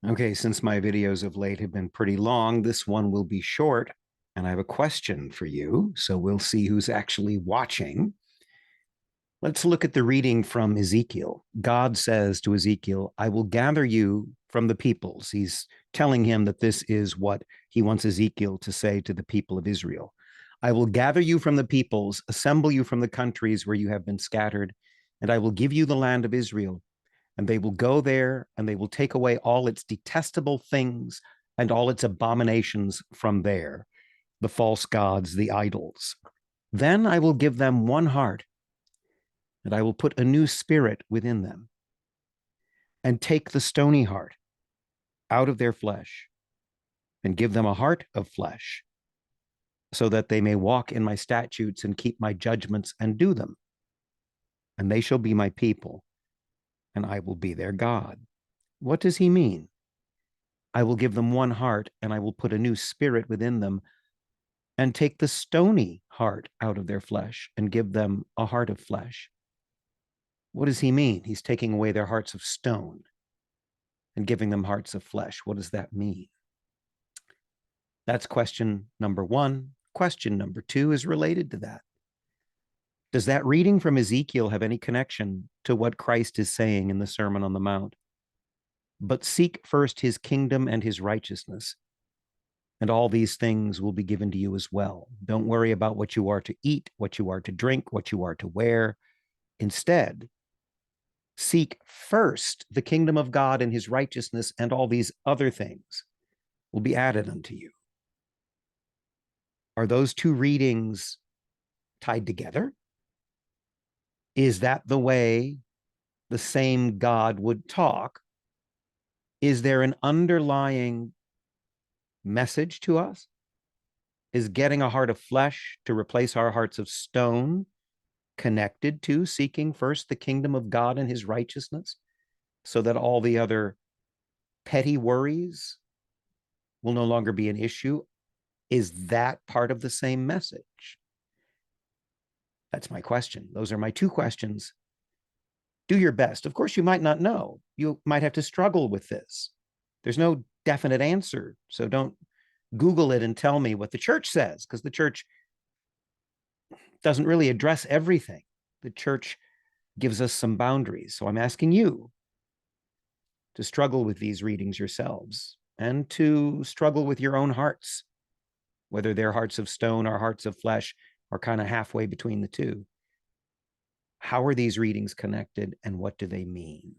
Okay, since my videos of late have been pretty long, this one will be short, and I have a question for you. So we'll see who's actually watching. Let's look at the reading from Ezekiel. God says to Ezekiel, I will gather you from the peoples. He's telling him that this is what he wants Ezekiel to say to the people of Israel. I will gather you from the peoples, assemble you from the countries where you have been scattered, and I will give you the land of Israel. And they will go there and they will take away all its detestable things and all its abominations from there, the false gods, the idols. Then I will give them one heart, and I will put a new spirit within them, and take the stony heart out of their flesh, and give them a heart of flesh, so that they may walk in my statutes and keep my judgments and do them. And they shall be my people, and I will be their God. What does he mean? I will give them one heart, and I will put a new spirit within them, and take the stony heart out of their flesh, and give them a heart of flesh. What does he mean? He's taking away their hearts of stone and giving them hearts of flesh. What does that mean? That's question number one. Question number two is related to that. Does that reading from Ezekiel have any connection to what Christ is saying in the Sermon on the Mount? But seek first his kingdom and his righteousness, and all these things will be given to you as well. Don't worry about what you are to eat, what you are to drink, what you are to wear. Instead, seek first the kingdom of God and his righteousness, and all these other things will be added unto you. Are those two readings tied together? Is that the way the same God would talk? Is there an underlying message to us? Is getting a heart of flesh to replace our hearts of stone connected to seeking first the kingdom of God and his righteousness, so that all the other petty worries will no longer be an issue? Is that part of the same message? That's my question. Those are my two questions. Do your best. Of course, you might not know. You might have to struggle with this. There's no definite answer. So don't Google it and tell me what the church says, because the church doesn't really address everything. The church gives us some boundaries. So I'm asking you to struggle with these readings yourselves and to struggle with your own hearts, whether they're hearts of stone or hearts of flesh or kind of halfway between the two. How are these readings connected, and what do they mean?